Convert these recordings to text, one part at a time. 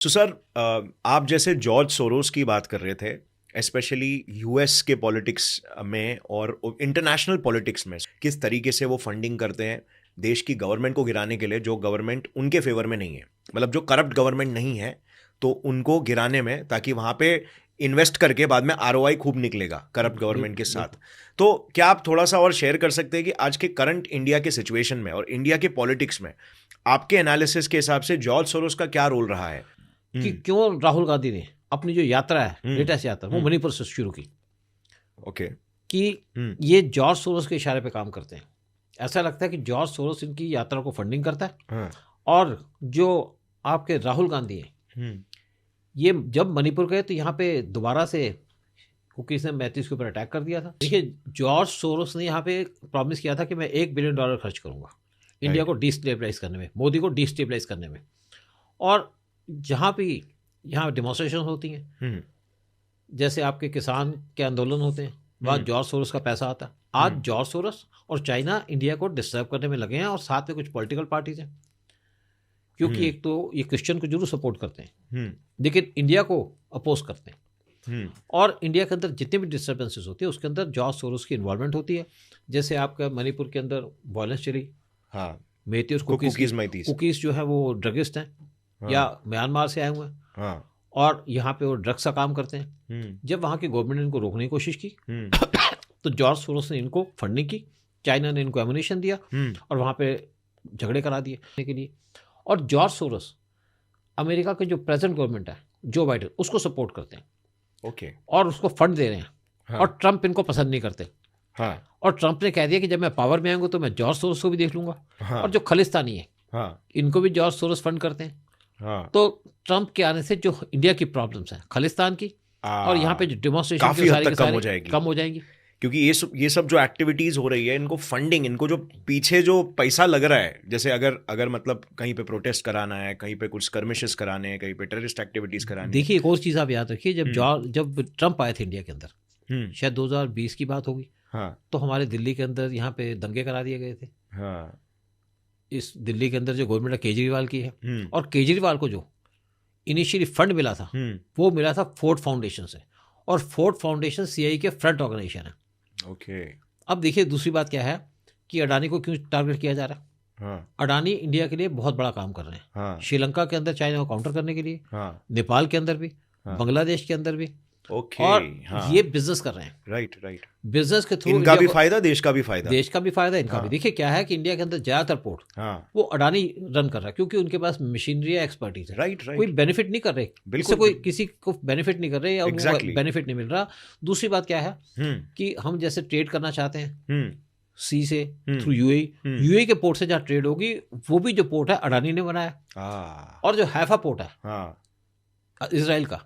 Sir, आप जैसे George Soros की बात कर रहे थे, स्पेशली यूएस के पॉलिटिक्स में और इंटरनेशनल पॉलिटिक्स में किस तरीके से वो फंडिंग करते हैं देश की गवर्नमेंट को गिराने के लिए, जो गवर्नमेंट उनके फेवर में नहीं है, मतलब जो करप्ट गवर्नमेंट नहीं है, तो उनको गिराने में, ताकि वहां पे इन्वेस्ट करके बाद में आरओआई खूब निकलेगा करप्ट गवर्नमेंट के साथ। तो क्या आप थोड़ा सा और शेयर कर सकते हैं कि आज के करंट इंडिया के सिचुएशन में और इंडिया के पॉलिटिक्स में आपके एनालिसिस के हिसाब से जॉर्ज सोरोस का क्या रोल रहा है? कि क्यों राहुल गांधी ने अपनी जो यात्रा है, लेटेस्ट यात्रा, वो मणिपुर से शुरू की। ओके। कि ये जॉर्ज सोरोस के इशारे पे काम करते हैं। ऐसा लगता है कि जॉर्ज सोरोस इनकी यात्रा को फंडिंग करता है। और जो आपके राहुल गांधी हैं, ये जब मणिपुर गए तो यहाँ पे दोबारा से कुकीज ने मैथ्यूज के ऊपर अटैक कर दिया था। देखिए, जॉर्ज सोरोस ने यहाँ पे प्रॉमिस किया था कि मैं $1 बिलियन खर्च करूंगा इंडिया को डिस्टेबलाइज करने में, मोदी को डिस्टेबलाइज करने में। और जहाँ भी यहाँ डिमॉन्स्ट्रेशन होती हैं, जैसे आपके किसान के आंदोलन होते हैं, वहाँ जॉर्ज सोरोस का पैसा आता है। आज जॉर्ज सोरोस और चाइना इंडिया को डिस्टर्ब करने में लगे हैं, और साथ में कुछ पॉलिटिकल पार्टीज हैं, क्योंकि एक तो ये क्रिश्चियन को जरूर सपोर्ट करते हैं, लेकिन इंडिया को अपोज करते हैं। और इंडिया के अंदर जितने भी डिस्टर्बेंसेस होती है, उसके अंदर जॉर्ज सोरोस की इन्वॉल्वमेंट होती है। जैसे आपका मणिपुर के अंदर वायलेंस चली, मेथ्यूज कुकीज जो है वो ड्रगिस्ट हैं, या म्यांमार से आए हुए हैं, और यहाँ पे वो ड्रग्स का काम करते हैं। जब वहाँ की गवर्नमेंट ने इनको रोकने की कोशिश की तो जॉर्ज सोरोस ने इनको फंडिंग की, चाइना ने इनको एमुनेशन दिया, और वहाँ पे झगड़े करा दिए के लिए। और जॉर्ज सोरोस अमेरिका के जो प्रेजेंट गवर्नमेंट है, जो बाइडेन, उसको सपोर्ट करते हैं, और उसको फंड दे रहे हैं। और ट्रंप इनको पसंद नहीं करते। और ट्रंप ने कह दिया कि जब मैं पावर में आऊंगा तो मैं जॉर्ज सोरोस को भी देख लूंगा। और जो खालिस्तानी है, इनको भी जॉर्ज सोरोस फंड करते हैं। तो ट्रंप के आने से जो इंडिया की प्रॉब्लम्स हैं खालिस्तान की, और यहाँ पे जो डेमोन्स्ट्रेशन काफी हद तक कम हो जाएगी, क्योंकि ये सब जो एक्टिविटीज हो रही है, इनको फंडिंग, इनको जो पीछे जो पैसा लग रहा है, जैसे अगर मतलब कहीं पे प्रोटेस्ट कराना है, कहीं पे कुछ स्कर्मिशेस कराने हैं, कहीं पे टेररिस्ट एक्टिविटीज करानी। देखिए, एक और चीज आप याद रखिए, जब ट्रंप आए थे इंडिया के अंदर, शायद 2020 की बात होगी, तो हमारे दिल्ली के अंदर यहाँ पे दंगे करा दिए गए थे। इस दिल्ली के अंदर जो गवर्नमेंट है केजरीवाल की है, और केजरीवाल को जो इनिशियली फंड मिला था, वो मिला था फोर्ड फाउंडेशन से, और फोर्ड फाउंडेशन सीआई के फ्रंट ऑर्गेनाइजेशन है। अब देखिए, दूसरी बात क्या है कि अडानी को क्यों टारगेट किया जा रहा है। अडानी इंडिया के लिए बहुत बड़ा काम कर रहे हैं। श्रीलंका के अंदर चाइना को काउंटर करने के लिए, नेपाल के अंदर भी, बांग्लादेश के अंदर भी। और ये बिजनेस कर रहे हैं। राइट। बिजनेस के थ्रू इनका भी फायदा, देश का भी फायदा, इनका भी। देखिए क्या है कि इंडिया के अंदर ज्यादातर पोर्ट वो अडानी रन कर रहा है, क्योंकि उनके पास मशीनरी या एक्सपर्टीज है। राइट। कोई बेनिफिट नहीं कर रहे, इससे कोई किसी को बेनिफिट नहीं कर रहे, या बेनिफिट नहीं मिल रहा। दूसरी बात क्या है कि हम जैसे ट्रेड करना चाहते हैं सी से थ्रू यूएई के पोर्ट से जहाँ ट्रेड होगी, वो भी जो पोर्ट है अडानी ने बनाया। और जो हैफा पोर्ट है इजराइल का,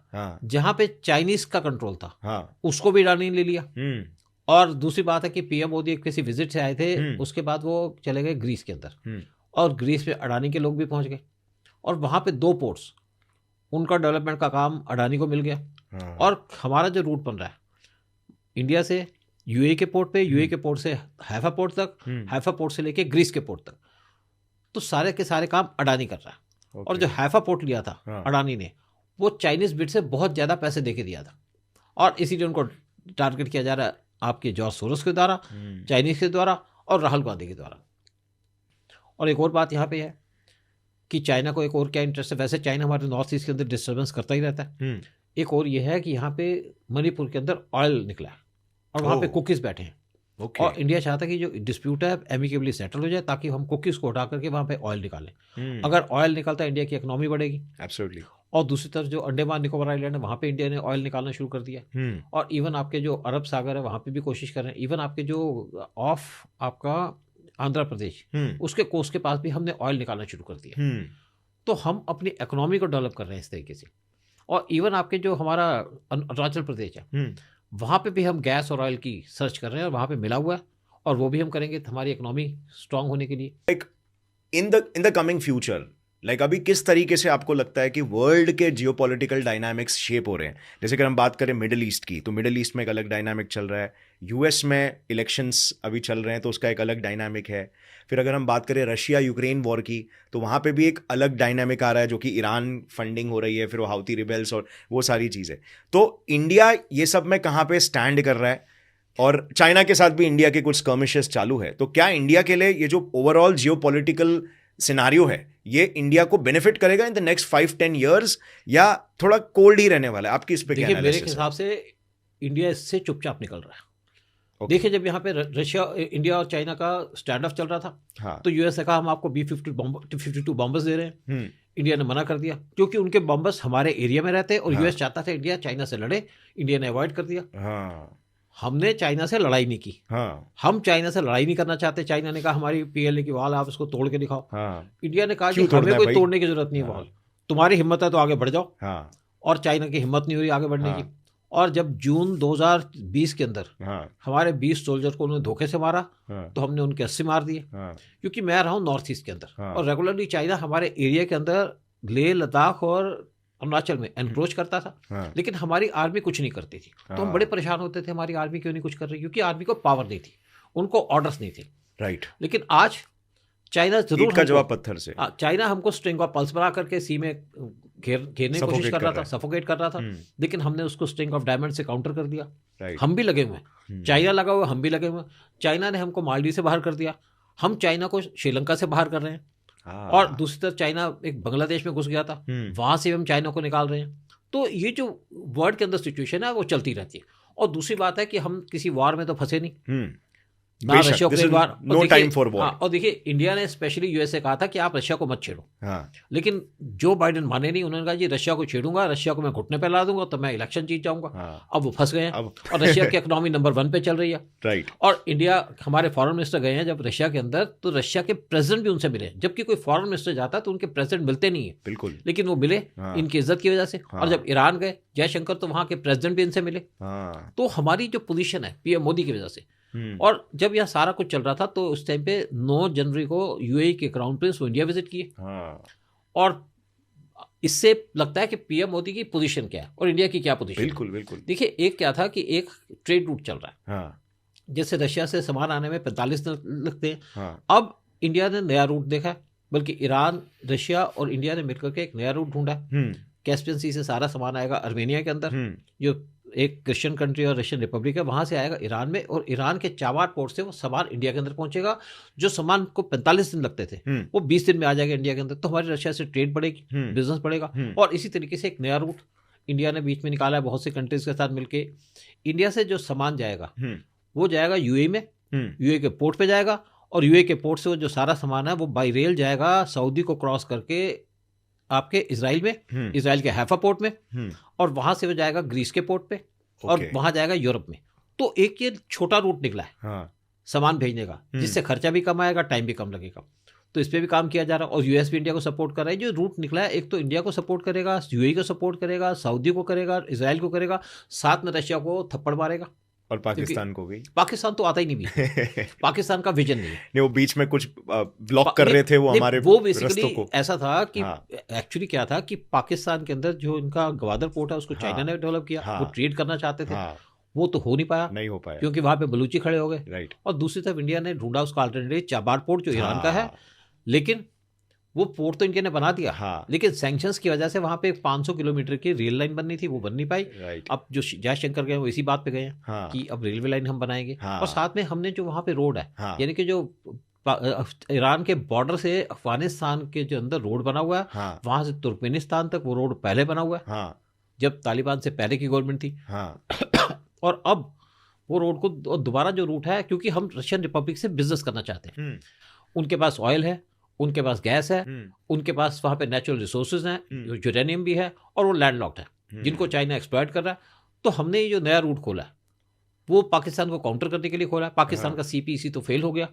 जहां पे चाइनीज का कंट्रोल था, उसको भी अडानी ने ले लिया। और दूसरी बात है कि पीएम मोदी किसी विजिट से आए थे, उसके बाद वो चले गए ग्रीस के अंदर, और ग्रीस में अडानी के लोग भी पहुंच गए, और वहां पे 2 पोर्ट्स, उनका डेवलपमेंट का काम अडानी को मिल गया। और हमारा जो रूट बन रहा है इंडिया से यूएई के पोर्ट पे, यूएई के पोर्ट से हैफा पोर्ट तक, हैफा पोर्ट से लेके ग्रीस के पोर्ट तक, तो सारे के सारे काम अडानी कर रहा है। और जो हैफा पोर्ट लिया था अडानी ने, वो चाइनीज बिड से बहुत ज़्यादा पैसे देके दिया था, और इसीलिए उनको टारगेट किया जा रहा है आपके जॉर्ज सोरोस के द्वारा, चाइनीज के द्वारा, और राहुल गांधी के द्वारा। और एक और बात यहाँ पे है कि चाइना को एक और क्या इंटरेस्ट है। वैसे चाइना हमारे नॉर्थ ईस्ट के अंदर डिस्टर्बेंस करता ही रहता है। एक और ये है कि यहाँ पे मणिपुर के अंदर ऑयल निकला है, और वहाँ पे कुकीज बैठे हैं। और इंडिया चाहता है कि जो डिस्प्यूट है एमिकेबली सेटल हो जाए, ताकि हम कुकीज को हटा करके वहाँ पे ऑयल निकालें। अगर ऑयल निकलता है, इंडिया की इकोनॉमी बढ़ेगी। एब्सोल्युटली। और दूसरी तरफ जो अंडमान निकोबार आइलैंड है, वहाँ पे इंडिया ने ऑयल निकालना शुरू कर दिया। और इवन आपके जो अरब सागर है, वहाँ पे भी कोशिश कर रहे हैं। इवन आपके जो ऑफ आपका आंध्र प्रदेश, उसके कोस्ट के पास भी हमने ऑयल निकालना शुरू कर दिया। तो हम अपनी इकोनॉमी को डेवलप कर रहे हैं इस तरीके से। और इवन आपके जो हमारा अरुणाचल प्रदेश है, वहाँ पे भी हम गैस और ऑयल की सर्च कर रहे हैं, और वहाँ पे मिला हुआ है, और वो भी हम करेंगे हमारी इकोनॉमी स्ट्रांग होने के लिए। In the coming future, like अभी किस तरीके से आपको लगता है कि वर्ल्ड के जियोपॉलिटिकल डायनामिक्स शेप हो रहे हैं? जैसे अगर हम बात करें मिडिल ईस्ट की, तो मिडिल ईस्ट में एक अलग डायनामिक चल रहा है, यूएस में इलेक्शंस अभी चल रहे हैं तो उसका एक अलग डायनामिक है। फिर अगर हम बात करें रशिया यूक्रेन वॉर की, तो वहाँ पे भी एक अलग डायनामिक आ रहा है, जो कि ईरान फंडिंग हो रही है, फिर वो हाउती रिबेल्स और वो सारी चीज़ें। तो इंडिया ये सब में कहाँ पे स्टैंड कर रहा है? और चाइना के साथ भी इंडिया के कुछ स्कर्मिशेस चालू है, तो क्या इंडिया के लिए ये जो ओवरऑल जियोपॉलिटिकल सिनारियो है, ये इंडिया को बेनिफिट करेगा इन द नेक्स्ट 5-10 ईयर्स, या थोड़ा कोल्ड ही रहने वाला है? आपकी इस पे क्या एनालिसिस है? मेरे हिसाब से इंडिया इससे चुपचाप निकल रहा है। देखिए, जब यहाँ पे रशिया, इंडिया और चाइना का स्टैंड ऑफ चल रहा था, हाँ, तो यूएस ने कहा हम आपको B-52 बॉम्बर्स दे रहे हैं। इंडिया ने मना कर दिया, क्योंकि उनके बॉम्बर्स हमारे एरिया में रहते हैं और यूएस चाहता था इंडिया चाइना से लड़े। इंडिया ने अवॉइड कर दिया। हमने चाइना से लड़ाई नहीं की। हम चाइना से लड़ाई नहीं करना चाहते। चाइना ने कहा हमारी PLA की वॉल आप उसको तोड़ के दिखाओ। इंडिया ने कहा कि हमें कोई तोड़ने की जरूरत नहीं है वॉल, तुम्हारी हिम्मत है तो आगे बढ़ जाओ। और चाइना की हिम्मत नहीं हो रही आगे बढ़ने की। और जब जून 2020 के अंदर हमारे 20 सोल्जर को उन्होंने धोखे से मारा, तो हमने उनके 80 मार दिए। क्योंकि मैं रहा हूँ नॉर्थ ईस्ट के अंदर, और रेगुलरली चाइना हमारे एरिया के अंदर लेह लद्दाख और अरुणाचल में एनक्रोच करता था, लेकिन हमारी आर्मी कुछ नहीं करती थी। तो हम बड़े परेशान होते थे, हमारी आर्मी क्यों नहीं कुछ कर रही? क्योंकि आर्मी को पावर नहीं थी, उनको ऑर्डर्स नहीं थे। राइट। लेकिन आज चाइना जरूर का जवाब पत्थर से, चाइना हमको स्ट्रिंग ऑफ पल्स बना करके सी में घेरने की कोशिश कर रहा था, सफोकेट कर रहा था, लेकिन हमने उसको स्ट्रिंग ऑफ डायमंड से काउंटर कर दिया। हम भी लगे हुए हैं, चाइना लगा हुआ, हम भी लगे हुए। चाइना ने हमको मालदीव से बाहर कर दिया, हम चाइना को श्रीलंका से बाहर कर रहे हैं। और दूसरी तरफ चाइना एक बांग्लादेश में घुस गया था, वहां से हम चाइना को निकाल रहे हैं। तो ये जो वर्ल्ड के अंदर सिचुएशन है वो चलती रहती है। और दूसरी बात है कि हम किसी वॉर में तो फंसे नहीं, ना रशिया को वार, नो टाइम फॉर वॉर। और देखिए, इंडिया ने स्पेशली यूएस से कहा था कि आप रशिया को मत छेड़ो। लेकिन जो बाइडेन माने नहीं, उन्होंने कहा जी रशिया को छेड़ूंगा, रशिया को मैं घुटने पे ला दूंगा तो मैं इलेक्शन जीत जाऊंगा। अब वो फंस गए हैं। और रशिया की इकोनॉमी नंबर 1 पे चल रही है। राइट। और इंडिया, हमारे फॉरेन मिनिस्टर गए हैं जब रशिया के अंदर, तो रशिया के प्रेसिडेंट भी उनसे मिले। जबकि कोई फॉरेन मिनिस्टर जाता है तो उनके प्रेसिडेंट मिलते नहीं है, बिल्कुल, लेकिन वो मिले इनकी इज्जत की वजह से। और जब ईरान गए जयशंकर, तो वहां के प्रेसिडेंट भी इनसे मिले। तो हमारी जो पोजीशन है PM मोदी की वजह से। और जब यह सारा कुछ चल रहा था, तो उस टाइम पे 9 जनवरी को UAE के क्राउन प्रिंस इंडिया विजिट किए। और इससे लगता है कि PM मोदी की पोजीशन क्या है और इंडिया की क्या पोजीशन। बिल्कुल बिल्कुल। देखिए, एक क्या था कि एक ट्रेड रूट चल रहा है, जैसे रशिया से सामान आने में 45 दिन लगते हैं। अब इंडिया ने नया रूट देखा, बल्कि ईरान, रशिया और इंडिया ने मिलकर के एक नया रूट ढूंढा। कैस्पियन सी से सारा सामान आएगा अर्मेनिया के अंदर, जो एक क्रिश्चियन कंट्री और रशियन रिपब्लिक है, वहां से आएगा ईरान में, और ईरान के चाबार पोर्ट से वो सामान इंडिया के अंदर पहुंचेगा। जो सामान को 45 दिन लगते थे वो 20 दिन में आ जाएगा इंडिया के अंदर। तो हमारी रशिया से ट्रेड बढ़ेगी, बिजनेस बढ़ेगा। और इसी तरीके से एक नया रूट इंडिया ने बीच में निकाला है बहुत से कंट्रीज के साथ मिलकर। इंडिया से जो सामान जाएगा वो जाएगा UAE में, UAE के पोर्ट पे जाएगा, और UAE के पोर्ट से जो सारा सामान है वो बाई रेल जाएगा सऊदी को क्रॉस करके आपके इजराइल में, इजराइल के हैफा पोर्ट में, और वहां से वो जाएगा ग्रीस के पोर्ट पे, और वहां जाएगा यूरोप में। तो एक ये छोटा रूट निकला है सामान भेजने का, जिससे खर्चा भी कम आएगा, टाइम भी कम लगेगा। तो इस पे भी काम किया जा रहा है, और US भी इंडिया को सपोर्ट कर रहा है। जो रूट निकला है, एक तो इंडिया को सपोर्ट करेगा, UAE को सपोर्ट करेगा, सऊदी को करेगा, इजराइल को करेगा, साथ में रशिया को थप्पड़ मारेगा, और पाकिस्तान को भी। पाकिस्तान तो आता ही नहीं भी पाकिस्तान का विजन नहीं, वो बीच में कुछ ब्लॉक कर रहे थे वो हमारे वो बेसिकली को। ऐसा था कि एक्चुअली क्या था कि पाकिस्तान के अंदर जो इनका ग्वादर पोर्ट है उसको चाइना ने डेवलप किया। वो ट्रेड करना चाहते थे, वो तो हो नहीं पाया, क्योंकि वहां पे बलूची खड़े हो गए। राइट। और दूसरी तरफ इंडिया ने ढूंढा उसका अल्टरनेटिव, चाबार पोर्ट जो ईरान का है, लेकिन वो पोर्ट तो इंडिया ने बना दिया, लेकिन सैंक्शंस की वजह से वहां पे 500 किलोमीटर की रेल लाइन बननी थी, वो बन नहीं पाई। अब जो जयशंकर गए वो इसी बात पे गए हैं कि अब रेलवे लाइन हम बनाएंगे। और साथ में हमने जो वहां पे रोड है, यानी कि जो ईरान के बॉर्डर से अफगानिस्तान के जो अंदर रोड बना हुआ है, वहां से तुर्कमेनिस्तान तक वो रोड पहले बना हुआ है, जब तालिबान से पहले की गवर्नमेंट थी। और अब वो रोड को दोबारा जो रूट है, क्योंकि हम रशियन रिपब्लिक से बिजनेस करना चाहते हैं, उनके पास ऑयल है, उनके पास गैस है, उनके पास वहां पे नेचुरल रिसोर्सेज हैं, यूरेनियम भी है, और वो लैंडलॉक्ड है, जिनको चाइना एक्सप्लॉइट कर रहा है। तो हमने ये जो नया रूट खोला है वो पाकिस्तान को काउंटर करने के लिए खोला है। पाकिस्तान का CPEC तो फेल हो गया,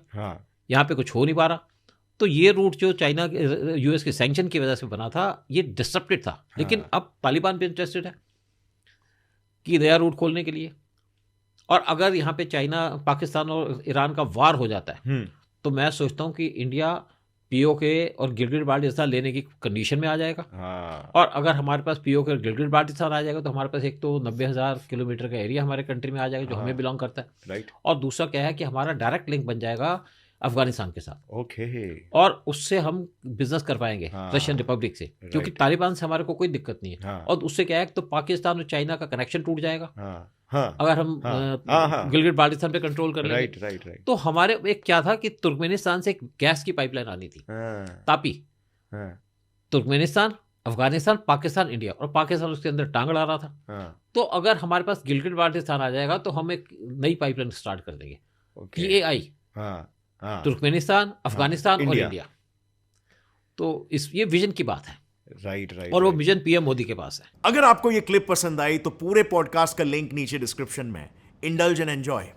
यहाँ पे कुछ हो नहीं पा रहा। तो ये रूट जो चाइना US के सैंक्शन की वजह से बना था, ये डिसरप्टेड था। लेकिन अब तालिबान भी इंटरेस्टेड है कि नया रूट खोलने के लिए। और अगर यहाँ पे चाइना, पाकिस्तान और ईरान का वार हो जाता है, तो मैं सोचता हूँ कि इंडिया पीओके और गिलगित बाल्टिस्तान लेने की कंडीशन में आ जाएगा। हाँ। और अगर हमारे पास पीओके और गिलगित बाल्टिस्तान आ जाएगा तो हमारे पास एक तो 90,000 किलोमीटर का एरिया हमारे कंट्री में आ जाएगा जो हमें बिलोंग करता है। राइट। और दूसरा क्या है कि हमारा डायरेक्ट लिंक बन जाएगा अफगानिस्तान के साथ। ओके। और उससे हम बिजनेस कर पाएंगे रशियन रिपब्लिक से, क्योंकि तालिबान से हमारे को कोई दिक्कत नहीं है। और उससे क्या है तो पाकिस्तान और चाइना का कनेक्शन टूट जाएगा अगर हम गिलगित बाल्टिस्तान पे कंट्रोल कर लेंगे। राइट। तो हमारे एक क्या था कि तुर्कमेनिस्तान से एक गैस की पाइपलाइन आनी थी, तापी। तुर्कमेनिस्तान, अफगानिस्तान, पाकिस्तान, इंडिया, और पाकिस्तान उसके अंदर टांग अड़ा रहा था। तो अगर हमारे पास गिलगित बाल्टिस्तान आ जाएगा तो हम एक नई पाइपलाइन स्टार्ट कर देंगे, PAI, तुर्कमेनिस्तान, अफगानिस्तान और इंडिया। तो ये विजन की बात है। राइट। और वो विजन PM मोदी के पास है। अगर आपको ये क्लिप पसंद आई तो पूरे पॉडकास्ट का लिंक नीचे डिस्क्रिप्शन में। Indulge and enjoy.